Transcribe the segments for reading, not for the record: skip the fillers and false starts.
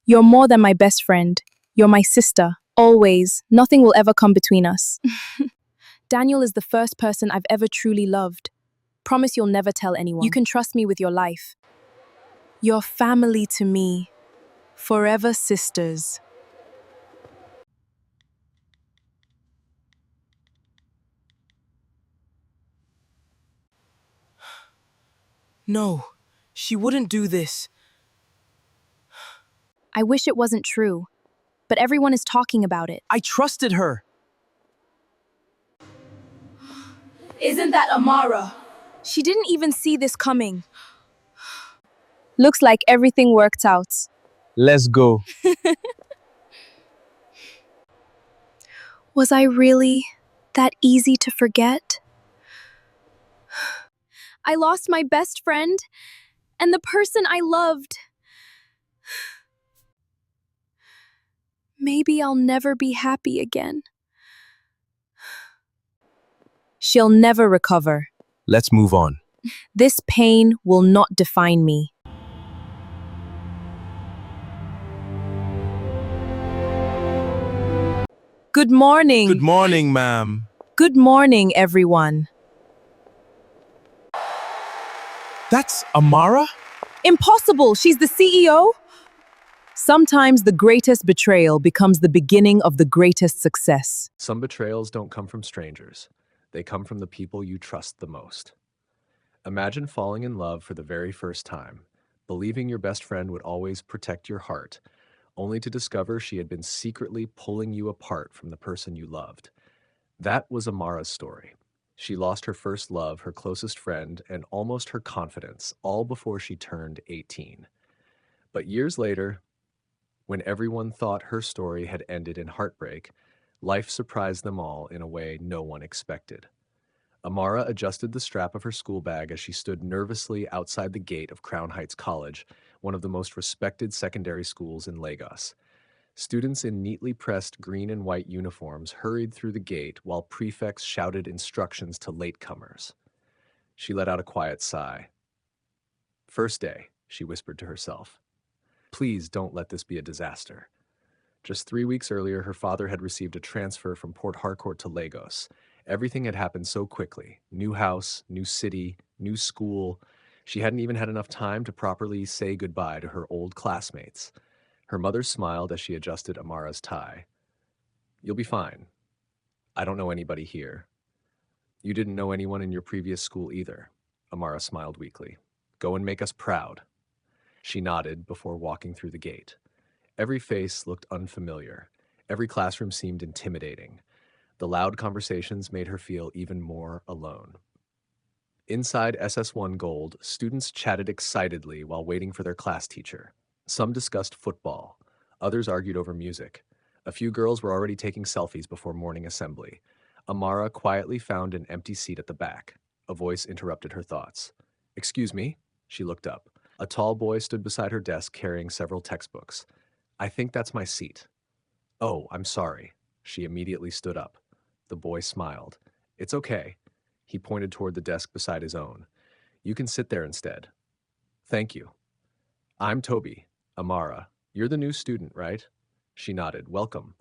You're more than my best friend. You're my sister. Always. Nothing will ever come between us. Daniel is the first person I've ever truly loved. Promise you'll never tell anyone. You can trust me with your life. You're family to me. Forever sisters. No, she wouldn't do this. I wish it wasn't true, but everyone is talking about it. I trusted her. Isn't that Amara? She didn't even see this coming. Looks like everything worked out. Let's go. Was I really that easy to forget? I lost my best friend and the person I loved. Maybe I'll never be happy again. She'll never recover. Let's move on. This pain will not define me. Good morning. Good morning, ma'am. Good morning, everyone. That's Amara? Impossible! She's the CEO? Sometimes the greatest betrayal becomes the beginning of the greatest success. Some betrayals don't come from strangers. They come from the people you trust the most. Imagine falling in love for the very first time, believing your best friend would always protect your heart, only to discover she had been secretly pulling you apart from the person you loved. That was Amara's story. She lost her first love, her closest friend, and almost her confidence, all before she turned 18. But years later, when everyone thought her story had ended in heartbreak, life surprised them all in a way no one expected. Amara adjusted the strap of her school bag as she stood nervously outside the gate of Crown Heights College, one of the most respected secondary schools in Lagos. Students in neatly pressed green and white uniforms hurried through the gate while prefects shouted instructions to latecomers. She let out a quiet sigh. "First day," she whispered to herself. "Please don't let this be a disaster." Just 3 weeks earlier, her father had received a transfer from Port Harcourt to Lagos. Everything had happened so quickly. New house, new city, new school. She hadn't even had enough time to properly say goodbye to her old classmates. Her mother smiled as she adjusted Amara's tie. "You'll be fine. I don't know anybody here." "You didn't know anyone in your previous school either." Amara smiled weakly. "Go and make us proud." She nodded before walking through the gate. Every face looked unfamiliar. Every classroom seemed intimidating. The loud conversations made her feel even more alone. Inside SS1 Gold, students chatted excitedly while waiting for their class teacher. Some discussed football. Others argued over music. A few girls were already taking selfies before morning assembly. Amara quietly found an empty seat at the back. A voice interrupted her thoughts. "Excuse me?" She looked up. A tall boy stood beside her desk carrying several textbooks. "I think that's my seat." "Oh, I'm sorry." She immediately stood up. The boy smiled. "It's okay." He pointed toward the desk beside his own. "You can sit there instead." "Thank you." "I'm Toby. Amara. You're the new student, right?" She nodded. "Welcome."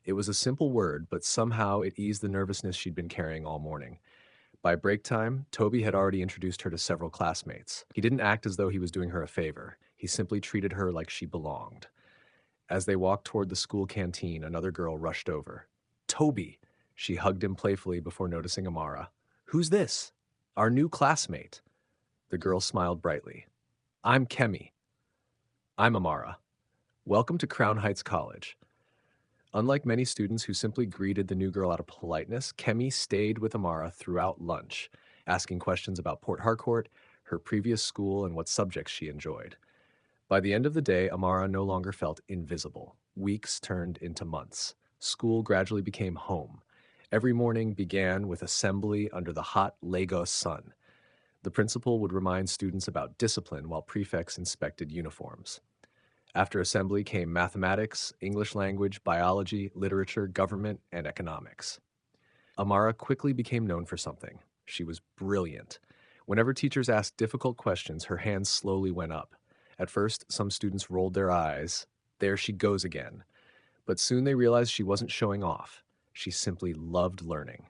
It was a simple word, but somehow it eased the nervousness she'd been carrying all morning. By break time, Toby had already introduced her to several classmates. He didn't act as though he was doing her a favor. He simply treated her like she belonged. As they walked toward the school canteen, another girl rushed over. "Toby!" She hugged him playfully before noticing Amara. "Who's this?" "Our new classmate." The girl smiled brightly. "I'm Kemi." "I'm Amara. Welcome to Crown Heights College." Unlike many students who simply greeted the new girl out of politeness, Kemi stayed with Amara throughout lunch, asking questions about Port Harcourt, her previous school, and what subjects she enjoyed. By the end of the day, Amara no longer felt invisible. Weeks turned into months. School gradually became home. Every morning began with assembly under the hot Lagos sun. The principal would remind students about discipline while prefects inspected uniforms. After assembly came mathematics, English language, biology, literature, government, and economics. Amara quickly became known for something. She was brilliant. Whenever teachers asked difficult questions, her hands slowly went up. At first, some students rolled their eyes. There she goes again. But soon they realized she wasn't showing off. She simply loved learning.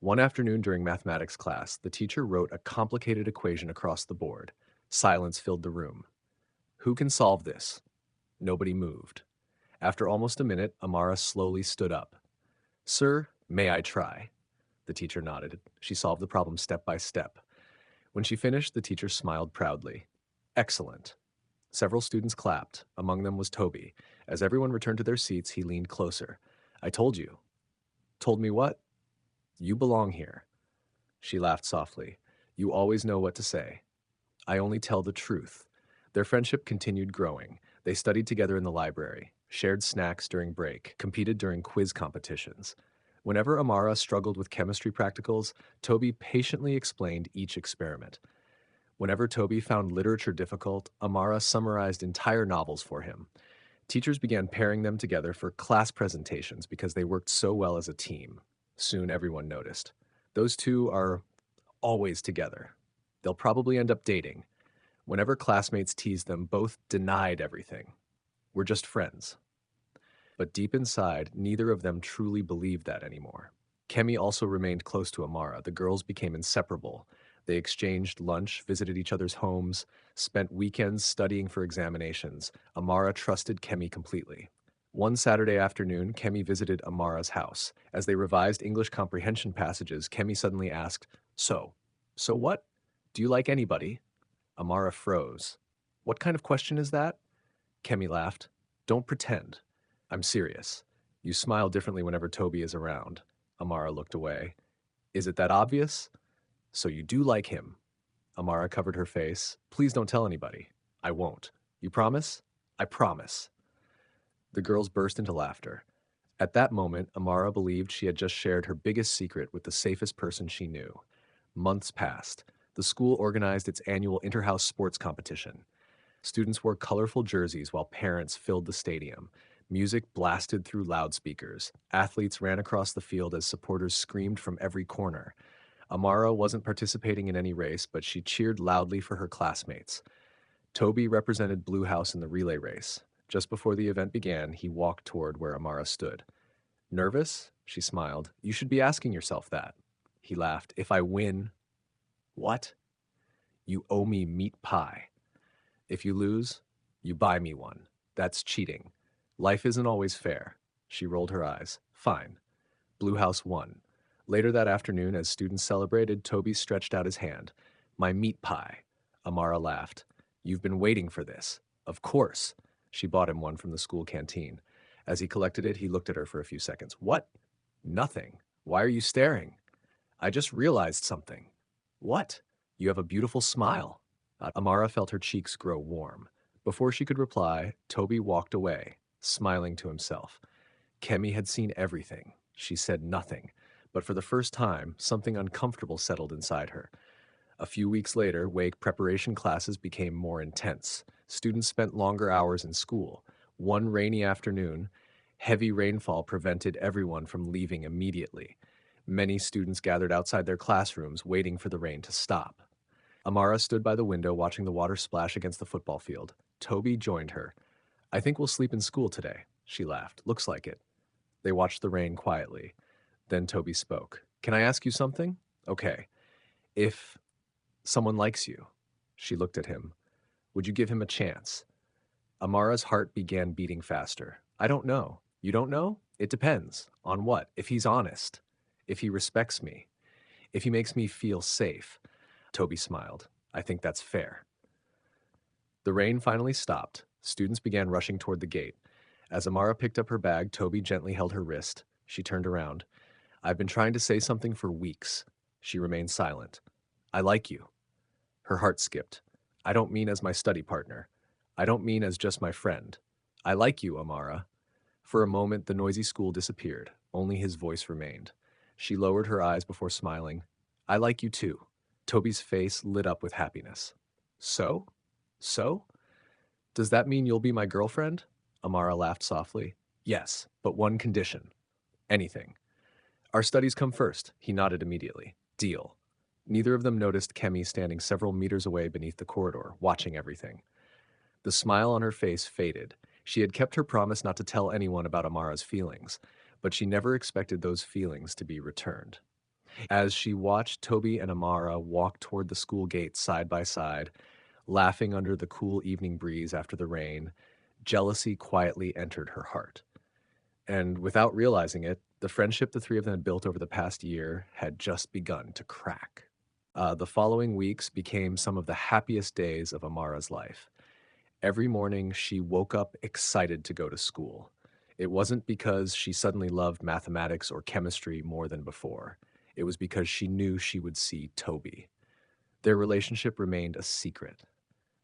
One afternoon during mathematics class, the teacher wrote a complicated equation across the board. Silence filled the room. Who can solve this? Nobody moved. After almost a minute, Amara slowly stood up. Sir, may I try? The teacher nodded. She solved the problem step by step. When she finished, the teacher smiled proudly. Excellent. Several students clapped. Among them was Toby. As everyone returned to their seats, he leaned closer. I told you. Told me what? You belong here. She laughed softly. You always know what to say. I only tell the truth. Their friendship continued growing. They studied together in the library, shared snacks during break, competed during quiz competitions. Whenever Amara struggled with chemistry practicals, Toby patiently explained each experiment. Whenever Toby found literature difficult, Amara summarized entire novels for him. Teachers began pairing them together for class presentations because they worked so well as a team. Soon everyone noticed. Those two are always together. They'll probably end up dating. Whenever classmates teased them, both denied everything. We're just friends. But deep inside, neither of them truly believed that anymore. Kemi also remained close to Amara. The girls became inseparable. They exchanged lunch, visited each other's homes, spent weekends studying for examinations. Amara trusted Kemi completely. One Saturday afternoon, Kemi visited Amara's house. As they revised English comprehension passages, Kemi suddenly asked, So what? Do you like anybody? Amara froze. What kind of question is that? Kemi laughed. Don't pretend. I'm serious. You smile differently whenever Toby is around. Amara looked away. Is it that obvious? So you do like him. Amara covered her face. Please don't tell anybody. I won't. You promise? I promise. The girls burst into laughter. At that moment, Amara believed she had just shared her biggest secret with the safest person she knew. Months passed. The school organized its annual inter-house sports competition. Students wore colorful jerseys while parents filled the stadium. Music blasted through loudspeakers. Athletes ran across the field as supporters screamed from every corner. Amara wasn't participating in any race, but she cheered loudly for her classmates. Toby represented Blue House in the relay race. Just before the event began, he walked toward where Amara stood. Nervous? She smiled. You should be asking yourself that. He laughed. If I win... What? You owe me meat pie. If you lose, you buy me one. That's cheating. Life isn't always fair. She rolled her eyes. Fine. Blue House won. Later that afternoon, as students celebrated, Toby stretched out his hand. My meat pie. Amara laughed. You've been waiting for this. Of course. She bought him one from the school canteen. As he collected it, he looked at her for a few seconds. What? Nothing. Why are you staring? I just realized something. What? You have a beautiful smile. Amara felt her cheeks grow warm. Before she could reply, Toby walked away, smiling to himself. Kemi had seen everything. She said nothing, but for the first time, something uncomfortable settled inside her. A few weeks later, wake preparation classes became more intense. Students spent longer hours in school. One rainy afternoon, heavy rainfall prevented everyone from leaving immediately. Many students gathered outside their classrooms, waiting for the rain to stop. Amara stood by the window watching the water splash against the football field. Toby joined her. I think we'll sleep in school today, she laughed. Looks like it. They watched the rain quietly. Then Toby spoke. Can I ask you something? Okay. If someone likes you, she looked at him, would you give him a chance? Amara's heart began beating faster. I don't know. You don't know? It depends. On what? If he's honest. If he respects me. If he makes me feel safe. Toby smiled. I think that's fair. The rain finally stopped. Students began rushing toward the gate. As Amara picked up her bag, Toby gently held her wrist. She turned around. I've been trying to say something for weeks. She remained silent. I like you. Her heart skipped. I don't mean as my study partner. I don't mean as just my friend. I like you, Amara. For a moment, the noisy school disappeared. Only his voice remained. She lowered her eyes before smiling. I like you too. Toby's face lit up with happiness. So? So? Does that mean you'll be my girlfriend? Amara laughed softly. Yes, but one condition. Anything. Our studies come first, he nodded immediately. Deal. Neither of them noticed Kemi standing several meters away beneath the corridor, watching everything. The smile on her face faded. She had kept her promise not to tell anyone about Amara's feelings, but she never expected those feelings to be returned. As she watched Toby and Amara walk toward the school gate side by side, laughing under the cool evening breeze after the rain, jealousy quietly entered her heart. And without realizing it, the friendship the three of them had built over the past year had just begun to crack. The following weeks became some of the happiest days of Amara's life. Every morning, she woke up excited to go to school. It wasn't because she suddenly loved mathematics or chemistry more than before. It was because she knew she would see Toby. Their relationship remained a secret.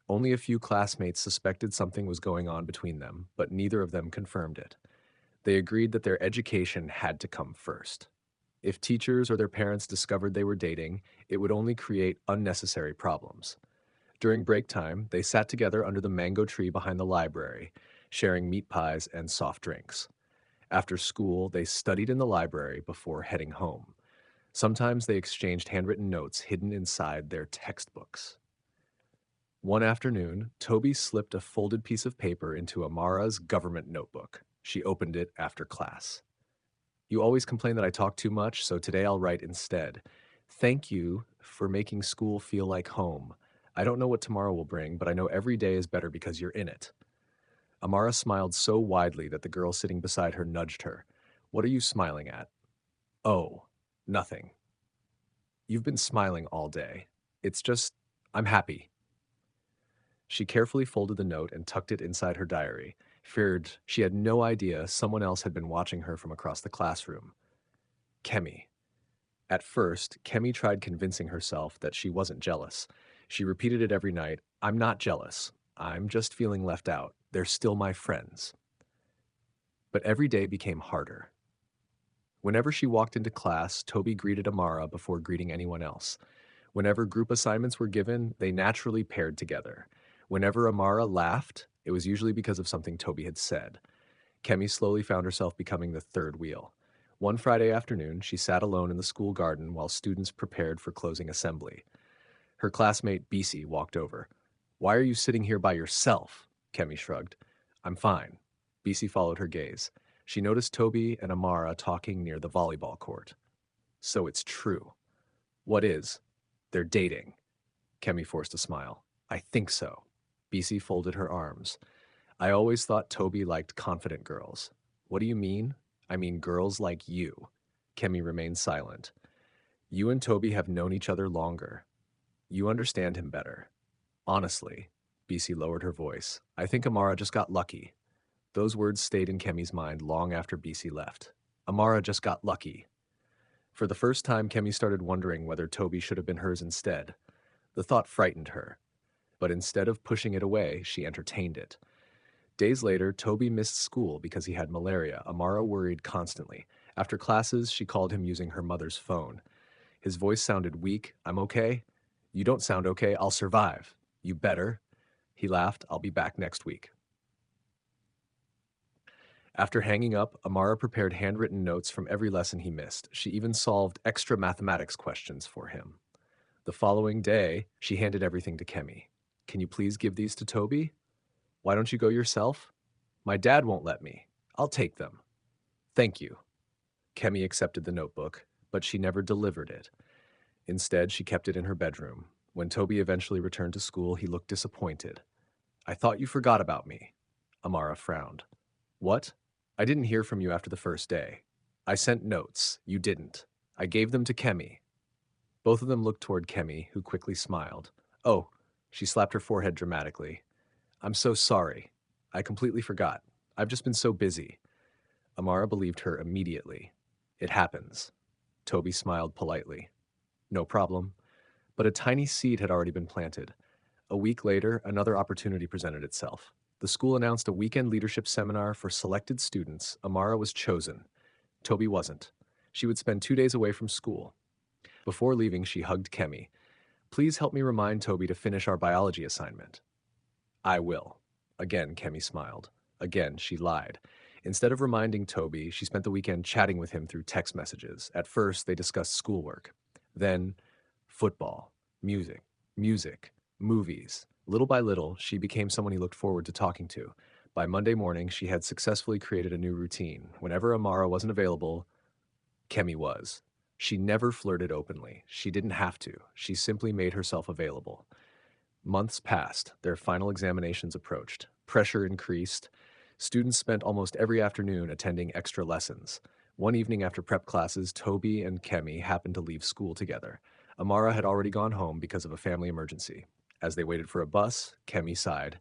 Only a few classmates suspected something was going on between them, but neither of them confirmed it. They agreed that their education had to come first. If teachers or their parents discovered they were dating, it would only create unnecessary problems. During break time, they sat together under the mango tree behind the library, sharing meat pies and soft drinks. After school, they studied in the library before heading home. Sometimes they exchanged handwritten notes hidden inside their textbooks. One afternoon, Toby slipped a folded piece of paper into Amara's government notebook. She opened it after class. "You always complain that I talk too much, so today I'll write instead. Thank you for making school feel like home. I don't know what tomorrow will bring, but I know every day is better because you're in it." Amara smiled so widely that the girl sitting beside her nudged her. "What are you smiling at?" "Oh, nothing. You've been smiling all day. It's just, I'm happy." She carefully folded the note and tucked it inside her diary, feared she had no idea someone else had been watching her from across the classroom. Kemi. At first, Kemi tried convincing herself that she wasn't jealous. She repeated it every night. "I'm not jealous. I'm just feeling left out. They're still my friends." But every day became harder. Whenever she walked into class, Toby greeted Amara before greeting anyone else. Whenever group assignments were given, they naturally paired together. Whenever Amara laughed, it was usually because of something Toby had said. Kemi slowly found herself becoming the third wheel. One Friday afternoon, she sat alone in the school garden while students prepared for closing assembly. Her classmate BC walked over. "Why are you sitting here by yourself?" Kemi shrugged. "I'm fine." BC followed her gaze. She noticed Toby and Amara talking near the volleyball court. "So it's true." "What is?" "They're dating." Kemi forced a smile. "I think so." BC folded her arms. "I always thought Toby liked confident girls." "What do you mean?" "I mean girls like you." Kemi remained silent. "You and Toby have known each other longer. You understand him better." "Honestly," BC lowered her voice, "I think Amara just got lucky." Those words stayed in Kemi's mind long after BC left. Amara just got lucky. For the first time, Kemi started wondering whether Toby should have been hers instead. The thought frightened her, but instead of pushing it away, she entertained it. Days later, Toby missed school because he had malaria. Amara worried constantly. After classes, she called him using her mother's phone. His voice sounded weak. "I'm okay." "You don't sound okay. I'll survive." "You better." He laughed. "I'll be back next week." After hanging up, Amara prepared handwritten notes from every lesson he missed. She even solved extra mathematics questions for him. The following day, she handed everything to Kemi. "Can you please give these to Toby?" "Why don't you go yourself?" "My dad won't let me." "I'll take them." "Thank you." Kemi accepted the notebook, but she never delivered it. Instead, she kept it in her bedroom. When Toby eventually returned to school, he looked disappointed. "I thought you forgot about me." Amara frowned. "What?" "I didn't hear from you after the first day. I sent notes. You didn't. I gave them to Kemi." Both of them looked toward Kemi, who quickly smiled. "Oh," she slapped her forehead dramatically. "I'm so sorry. I completely forgot. I've just been so busy." Amara believed her immediately. "It happens." Toby smiled politely. "No problem." But a tiny seed had already been planted. A week later, another opportunity presented itself. The school announced a weekend leadership seminar for selected students. Amara was chosen. Toby wasn't. She would spend 2 days away from school. Before leaving, she hugged Kemi. "Please help me remind Toby to finish our biology assignment." "I will." Again, Kemi smiled. Again, she lied. Instead of reminding Toby, she spent the weekend chatting with him through text messages. At first, they discussed schoolwork. Then, football, music, movies. Little by little, she became someone he looked forward to talking to. By Monday morning, she had successfully created a new routine. Whenever Amara wasn't available, Kemi was. She never flirted openly. She didn't have to. She simply made herself available. Months passed. Their final examinations approached. Pressure increased. Students spent almost every afternoon attending extra lessons. One evening after prep classes, Toby and Kemi happened to leave school together. Amara had already gone home because of a family emergency. As they waited for a bus, Kemi sighed.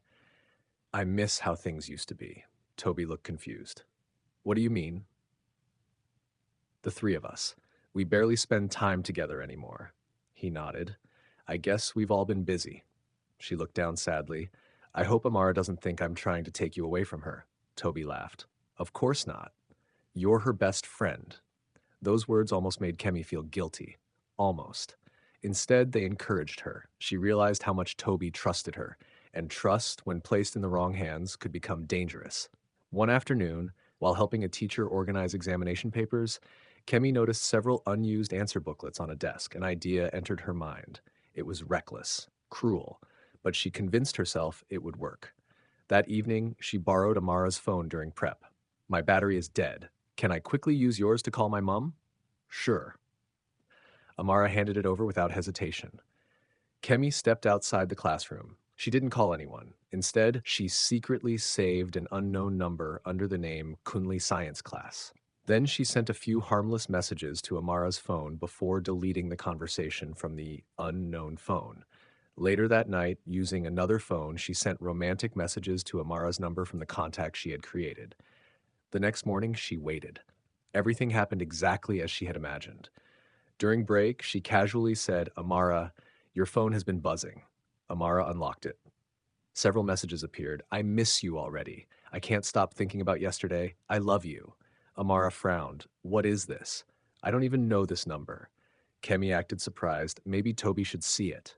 I miss how things used to be. Toby looked confused. What do you mean? The three of us. We barely spend time together anymore. He nodded. I guess we've all been busy. She looked down sadly. I hope Amara doesn't think I'm trying to take you away from her. Toby laughed. Of course not. You're her best friend. Those words almost made Kemi feel guilty. Almost. Instead, they encouraged her. She realized how much Toby trusted her, and trust, when placed in the wrong hands, could become dangerous. One afternoon, while helping a teacher organize examination papers, Kemi noticed several unused answer booklets on a desk. An idea entered her mind. It was reckless, cruel, but she convinced herself it would work. That evening, she borrowed Amara's phone during prep. My battery is dead. Can I quickly use yours to call my mom? Sure. Amara handed it over without hesitation. Kemi stepped outside the classroom. She didn't call anyone. Instead, she secretly saved an unknown number under the name Kunli Science Class. Then she sent a few harmless messages to Amara's phone before deleting the conversation from the unknown phone. Later that night, using another phone, she sent romantic messages to Amara's number from the contact she had created. The next morning, she waited. Everything happened exactly as she had imagined. During break, she casually said, Amara, your phone has been buzzing. Amara unlocked it. Several messages appeared. I miss you already. I can't stop thinking about yesterday. I love you. Amara frowned. What is this? I don't even know this number. Kemi acted surprised. Maybe Toby should see it.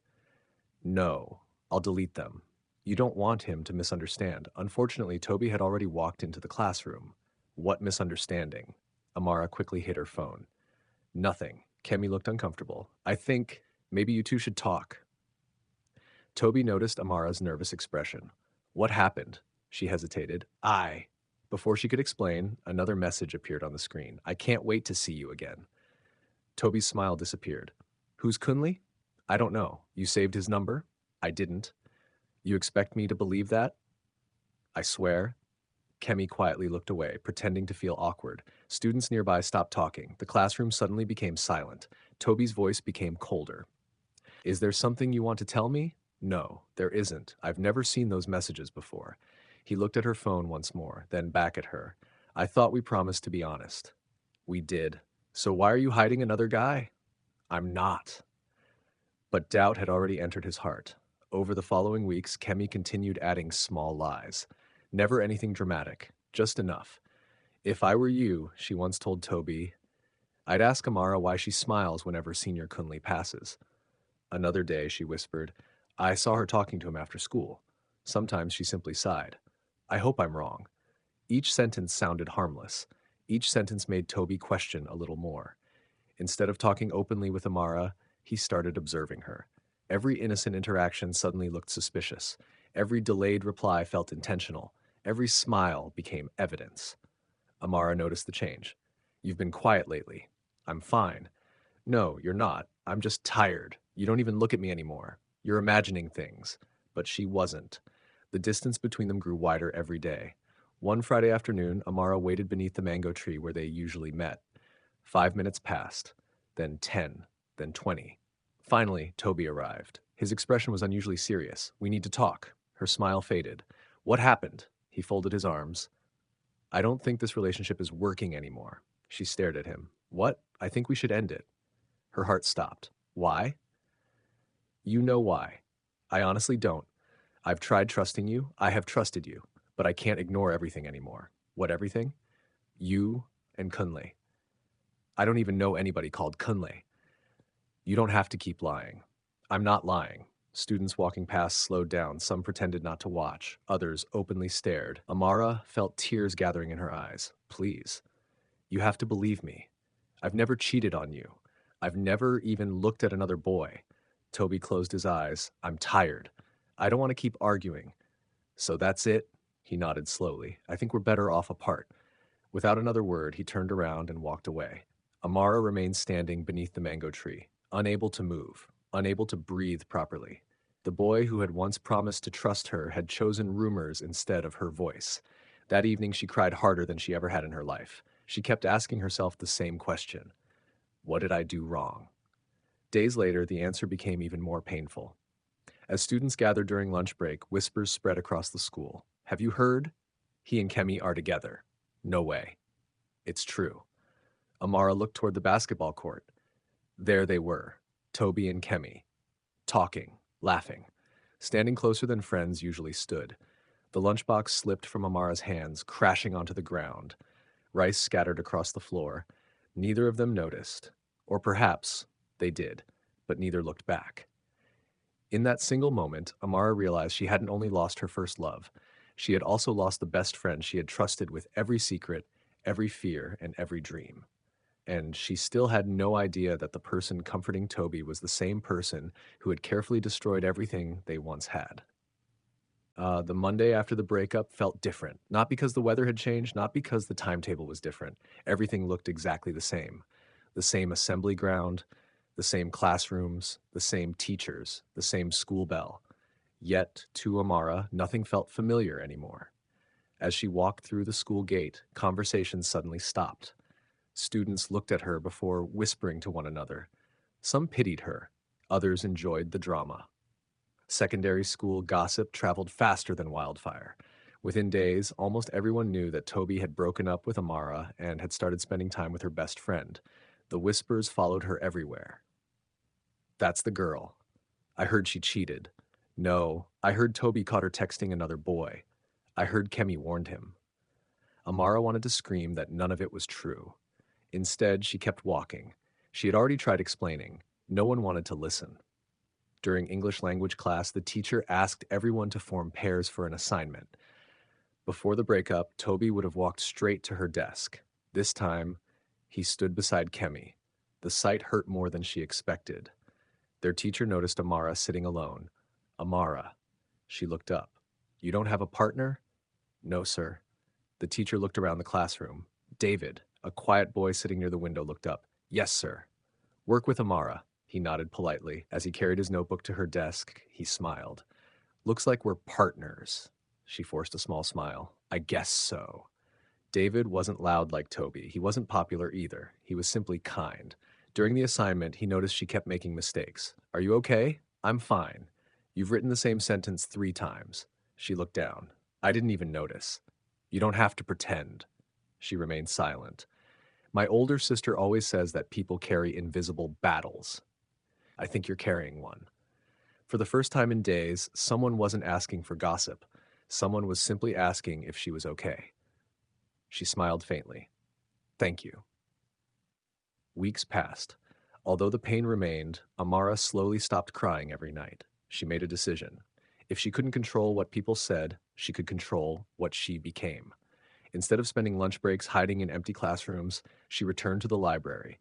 No, I'll delete them. You don't want him to misunderstand. Unfortunately, Toby had already walked into the classroom. What misunderstanding? Amara quickly hid her phone. Nothing. Kemi looked uncomfortable. I think maybe you two should talk. Toby noticed Amara's nervous expression. What happened? She hesitated. Before she could explain, another message appeared on the screen. I can't wait to see you again. Toby's smile disappeared. Who's Kunli? I don't know. You saved his number? I didn't. You expect me to believe that? I swear. Kemi quietly looked away, pretending to feel awkward. Students nearby stopped talking. The classroom suddenly became silent. Toby's voice became colder. Is there something you want to tell me? No, there isn't. I've never seen those messages before. He looked at her phone once more, then back at her. I thought we promised to be honest. We did. So why are you hiding another guy? I'm not. But doubt had already entered his heart. Over the following weeks, Kemi continued adding small lies. Never anything dramatic, just enough. If I were you, she once told Toby, I'd ask Amara why she smiles whenever Senior Kunli passes. Another day, she whispered, I saw her talking to him after school. Sometimes she simply sighed. I hope I'm wrong. Each sentence sounded harmless. Each sentence made Toby question a little more. Instead of talking openly with Amara, he started observing her. Every innocent interaction suddenly looked suspicious. Every delayed reply felt intentional. Every smile became evidence. Amara noticed the change. You've been quiet lately. I'm fine. No, you're not. I'm just tired. You don't even look at me anymore. You're imagining things. But she wasn't. The distance between them grew wider every day. One Friday afternoon, Amara waited beneath the mango tree where they usually met. 5 minutes passed, then 10, then 20. Finally, Toby arrived. His expression was unusually serious. We need to talk. Her smile faded. What happened? He folded his arms. I don't think this relationship is working anymore. She stared at him. What? I think we should end it. Her heart stopped. Why? You know why. I honestly don't. I've tried trusting you. I have trusted you. But I can't ignore everything anymore. What everything? You and Kunle. I don't even know anybody called Kunle. You don't have to keep lying. I'm not lying. Students walking past slowed down. Some pretended not to watch. Others openly stared. Amara felt tears gathering in her eyes. Please. You have to believe me. I've never cheated on you. I've never even looked at another boy. Toby closed his eyes. I'm tired. I don't want to keep arguing. So that's it? He nodded slowly. I think we're better off apart. Without another word, he turned around and walked away. Amara remained standing beneath the mango tree, unable to move, unable to breathe properly. The boy who had once promised to trust her had chosen rumors instead of her voice. That evening, she cried harder than she ever had in her life. She kept asking herself the same question. What did I do wrong? Days later, the answer became even more painful. As students gathered during lunch break, whispers spread across the school. Have you heard? He and Kemi are together. No way. It's true. Amara looked toward the basketball court. There they were, Toby and Kemi, talking, laughing, standing closer than friends usually stood. The lunchbox slipped from Amara's hands, crashing onto the ground. Rice scattered across the floor. Neither of them noticed. Or perhaps they did, but neither looked back. In that single moment, Amara realized she hadn't only lost her first love, she had also lost the best friend she had trusted with every secret, every fear, and every dream. And she still had no idea that the person comforting Toby was the same person who had carefully destroyed everything they once had. The Monday after the breakup felt different, not because the weather had changed, not because the timetable was different. Everything looked exactly the same. The same assembly ground, the same classrooms, the same teachers, the same school bell. Yet, to Amara, nothing felt familiar anymore. As she walked through the school gate, conversations suddenly stopped. Students looked at her before whispering to one another. Some pitied her, others enjoyed the drama. Secondary school gossip traveled faster than wildfire. Within days, almost everyone knew that Toby had broken up with Amara and had started spending time with her best friend. The whispers followed her everywhere. That's the girl. I heard she cheated. No, I heard Toby caught her texting another boy. I heard Kemi warned him. Amara wanted to scream that none of it was true. Instead, she kept walking. She had already tried explaining. No one wanted to listen. During English language class, the teacher asked everyone to form pairs for an assignment. Before the breakup, Toby would have walked straight to her desk. This time, he stood beside Kemi. The sight hurt more than she expected. Their teacher noticed Amara sitting alone. Amara. She looked up. You don't have a partner? No, sir. The teacher looked around the classroom. David, a quiet boy sitting near the window, looked up. Yes, sir. Work with Amara. He nodded politely. As he carried his notebook to her desk, he smiled. Looks like we're partners. She forced a small smile. I guess so. David wasn't loud like Toby. He wasn't popular either. He was simply kind. During the assignment, he noticed she kept making mistakes. Are you okay? I'm fine. You've written the same sentence 3 times. She looked down. I didn't even notice. You don't have to pretend. She remained silent. My older sister always says that people carry invisible battles. I think you're carrying one. For the first time in days, someone wasn't asking for gossip. Someone was simply asking if she was okay. She smiled faintly. Thank you. Weeks passed. Although the pain remained, Amara slowly stopped crying every night. She made a decision. If she couldn't control what people said, she could control what she became. Instead of spending lunch breaks hiding in empty classrooms, she returned to the library.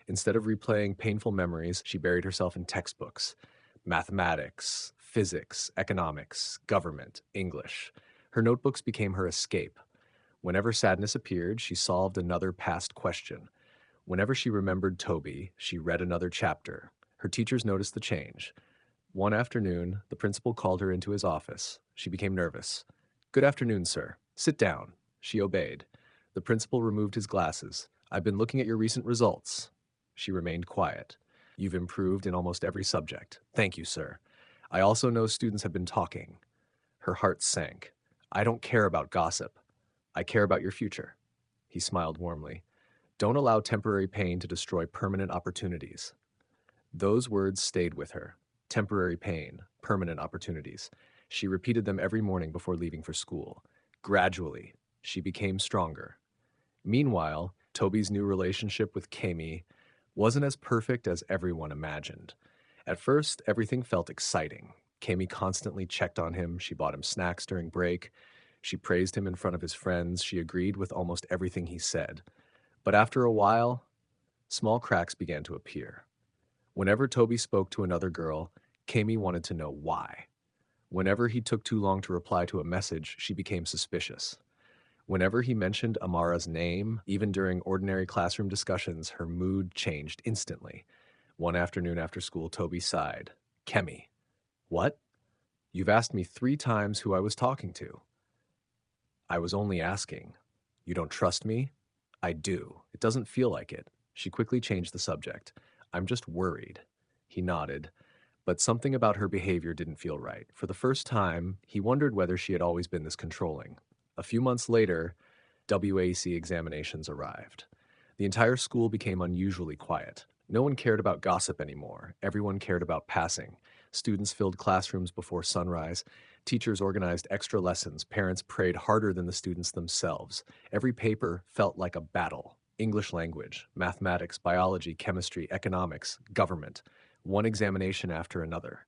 Instead of replaying painful memories, she buried herself in textbooks. Mathematics, physics, economics, government, English. Her notebooks became her escape. Whenever sadness appeared, she solved another past question. Whenever she remembered Toby, she read another chapter. Her teachers noticed the change. One afternoon, the principal called her into his office. She became nervous. Good afternoon, sir. Sit down. She obeyed. The principal removed his glasses. I've been looking at your recent results. She remained quiet. You've improved in almost every subject. Thank you, sir. I also know students have been talking. Her heart sank. I don't care about gossip. I care about your future. He smiled warmly. Don't allow temporary pain to destroy permanent opportunities. Those words stayed with her. Temporary pain, permanent opportunities. She repeated them every morning before leaving for school. Gradually, she became stronger. Meanwhile, Toby's new relationship with Kemi wasn't as perfect as everyone imagined. At first, everything felt exciting. Kemi constantly checked on him. She bought him snacks during break. She praised him in front of his friends. She agreed with almost everything he said. But after a while, small cracks began to appear. Whenever Toby spoke to another girl, Kemi wanted to know why. Whenever he took too long to reply to a message, she became suspicious. Whenever he mentioned Amara's name, even during ordinary classroom discussions, her mood changed instantly. One afternoon after school, Toby sighed. Kemi. What? You've asked me 3 times who I was talking to. I was only asking. You don't trust me? I do. It doesn't feel like it. She quickly changed the subject. I'm just worried. He nodded, but something about her behavior didn't feel right. For the first time, he wondered whether she had always been this controlling. A few months later, WAC examinations arrived. The entire school became unusually quiet. No one cared about gossip anymore. Everyone cared about passing. Students filled classrooms before sunrise. Teachers organized extra lessons. Parents prayed harder than the students themselves. Every paper felt like a battle. English language, mathematics, biology, chemistry, economics, government. One examination after another.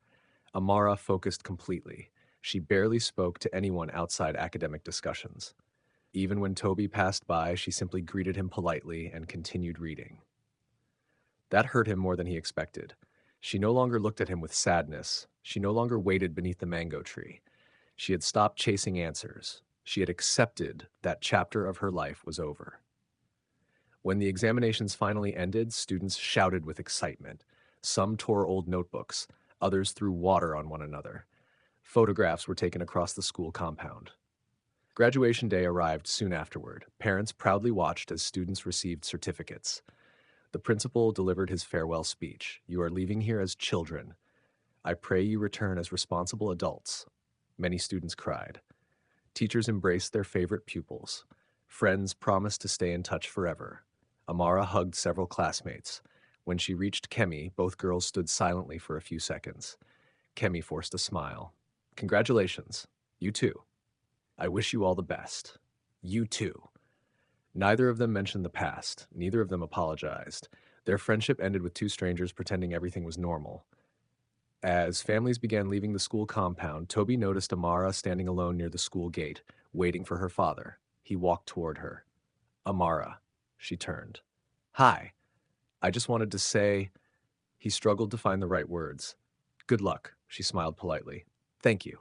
Amara focused completely. She barely spoke to anyone outside academic discussions. Even when Toby passed by, she simply greeted him politely and continued reading. That hurt him more than he expected. She no longer looked at him with sadness. She no longer waited beneath the mango tree. She had stopped chasing answers. She had accepted that chapter of her life was over. When the examinations finally ended, students shouted with excitement. Some tore old notebooks. Others threw water on one another. Photographs were taken across the school compound. Graduation day arrived soon afterward. Parents proudly watched as students received certificates. The principal delivered his farewell speech. You are leaving here as children. I pray you return as responsible adults. Many students cried. Teachers embraced their favorite pupils. Friends promised to stay in touch forever. Amara hugged several classmates. When she reached Kemi, both girls stood silently for a few seconds. Kemi forced a smile. Congratulations. You too. I wish you all the best. You too. Neither of them mentioned the past. Neither of them apologized. Their friendship ended with 2 strangers pretending everything was normal. As families began leaving the school compound, Toby noticed Amara standing alone near the school gate, waiting for her father. He walked toward her. Amara. She turned. Hi. I just wanted to say... He struggled to find the right words. Good luck, she smiled politely. Thank you.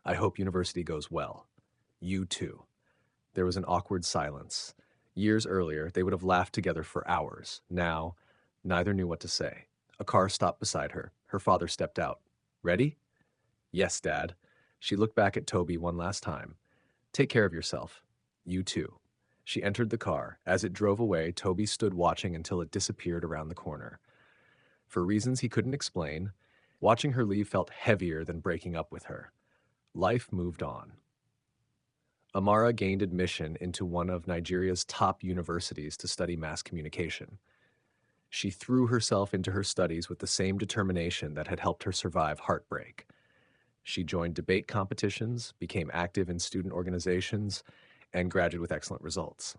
I hope university goes well. You too. There was an awkward silence. Years earlier, they would have laughed together for hours. Now, neither knew what to say. A car stopped beside her. Her father stepped out. Ready? Yes, Dad. She looked back at Toby one last time. Take care of yourself. You too. She entered the car. As it drove away, Toby stood watching until it disappeared around the corner. For reasons he couldn't explain, watching her leave felt heavier than breaking up with her. Life moved on. Amara gained admission into one of Nigeria's top universities to study mass communication. She threw herself into her studies with the same determination that had helped her survive heartbreak. She joined debate competitions, became active in student organizations, and graduated with excellent results.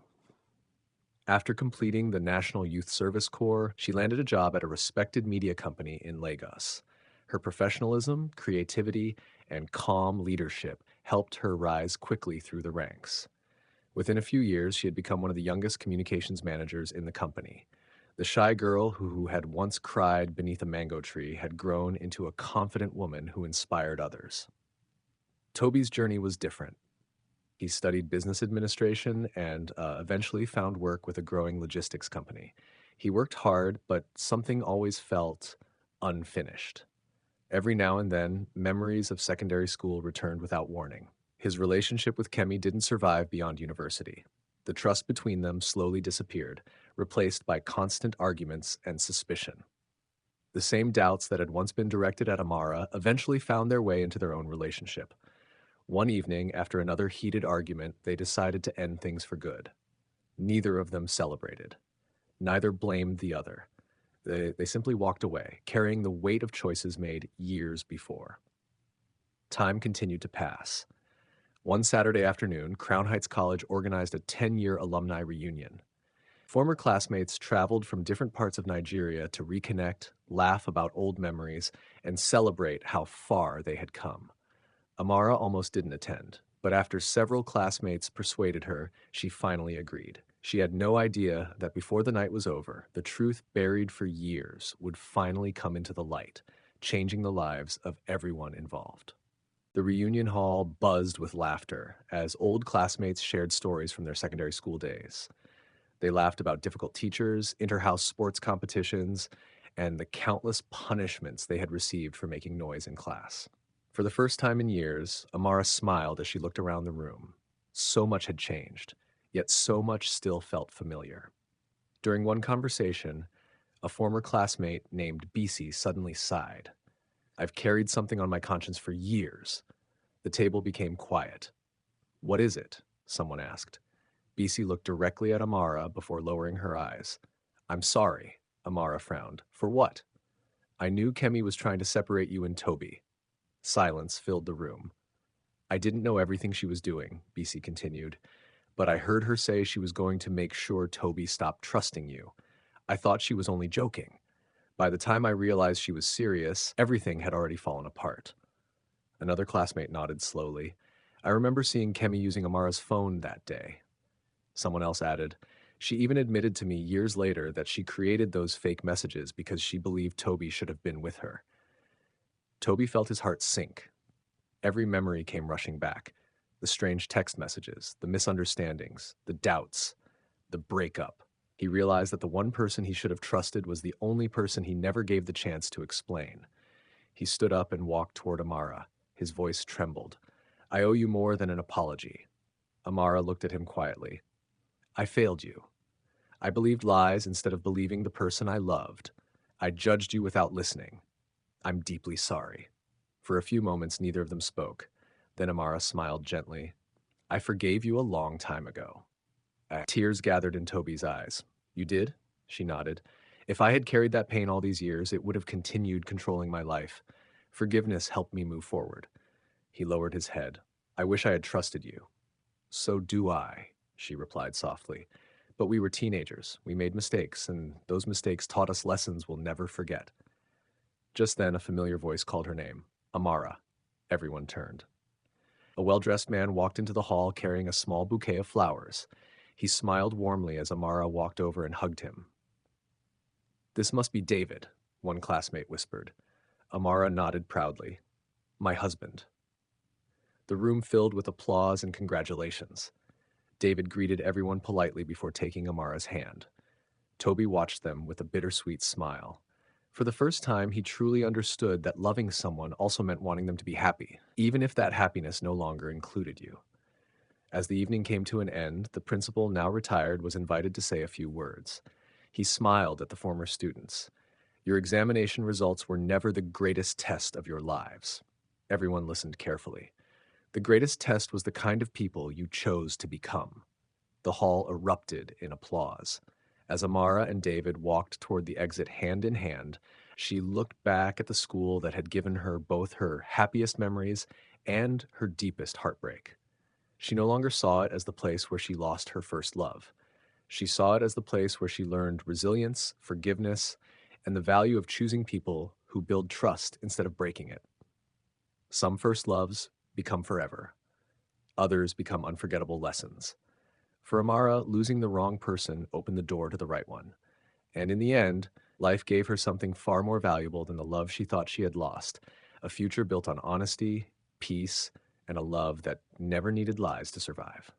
After completing the National Youth Service Corps, she landed a job at a respected media company in Lagos. Her professionalism, creativity, and calm leadership helped her rise quickly through the ranks. Within a few years, she had become one of the youngest communications managers in the company. The shy girl who had once cried beneath a mango tree had grown into a confident woman who inspired others. Toby's journey was different. He studied business administration and eventually found work with a growing logistics company. He worked hard, but something always felt unfinished. Every now and then, memories of secondary school returned without warning. His relationship with Kemi didn't survive beyond university. The trust between them slowly disappeared, replaced by constant arguments and suspicion. The same doubts that had once been directed at Amara eventually found their way into their own relationship. One evening, after another heated argument, they decided to end things for good. Neither of them celebrated. Neither blamed the other. They simply walked away, carrying the weight of choices made years before. Time continued to pass. One Saturday afternoon, Crown Heights College organized a 10-year alumni reunion. Former classmates traveled from different parts of Nigeria to reconnect, laugh about old memories, and celebrate how far they had come. Amara almost didn't attend, but after several classmates persuaded her, she finally agreed. She had no idea that before the night was over, the truth buried for years would finally come into the light, changing the lives of everyone involved. The reunion hall buzzed with laughter as old classmates shared stories from their secondary school days. They laughed about difficult teachers, inter-house sports competitions, and the countless punishments they had received for making noise in class. For the first time in years, Amara smiled as she looked around the room. So much had changed, yet so much still felt familiar. During one conversation, a former classmate named BC suddenly sighed. "I've carried something on my conscience for years." The table became quiet. "What is it?" someone asked. BC looked directly at Amara before lowering her eyes. "I'm sorry," Amara frowned. "For what?" "I knew Kemi was trying to separate you and Toby." Silence filled the room. "I didn't know everything she was doing," BC continued, "but I heard her say she was going to make sure Toby stopped trusting you. I thought she was only joking. By the time I realized she was serious, everything had already fallen apart." Another classmate nodded slowly. "I remember seeing Kemi using Amara's phone that day." Someone else added, "She even admitted to me years later that she created those fake messages because she believed Toby should have been with her." Toby felt his heart sink. Every memory came rushing back. The strange text messages, the misunderstandings, the doubts, the breakup. He realized that the one person he should have trusted was the only person he never gave the chance to explain. He stood up and walked toward Amara. His voice trembled. "I owe you more than an apology." Amara looked at him quietly. "I failed you. I believed lies instead of believing the person I loved. I judged you without listening. I'm deeply sorry." For a few moments, neither of them spoke. Then Amara smiled gently. "I forgave you a long time ago." Tears gathered in Toby's eyes. "You did?" She nodded. "If I had carried that pain all these years, it would have continued controlling my life. Forgiveness helped me move forward." He lowered his head. "I wish I had trusted you." "So do I," she replied softly. "But we were teenagers. We made mistakes, and those mistakes taught us lessons we'll never forget." Just then, a familiar voice called her name. "Amara." Everyone turned. A well-dressed man walked into the hall carrying a small bouquet of flowers. He smiled warmly as Amara walked over and hugged him. "This must be David," one classmate whispered. Amara nodded proudly. "My husband." The room filled with applause and congratulations. David greeted everyone politely before taking Amara's hand. Toby watched them with a bittersweet smile. For the first time, he truly understood that loving someone also meant wanting them to be happy, even if that happiness no longer included you. As the evening came to an end, the principal, now retired, was invited to say a few words. He smiled at the former students. "Your examination results were never the greatest test of your lives." Everyone listened carefully. "The greatest test was the kind of people you chose to become." The hall erupted in applause. As Amara and David walked toward the exit hand in hand, she looked back at the school that had given her both her happiest memories and her deepest heartbreak. She no longer saw it as the place where she lost her first love. She saw it as the place where she learned resilience, forgiveness, and the value of choosing people who build trust instead of breaking it. Some first loves become forever. Others become unforgettable lessons. For Amara, losing the wrong person opened the door to the right one. And in the end, life gave her something far more valuable than the love she thought she had lost, a future built on honesty, peace, and a love that never needed lies to survive.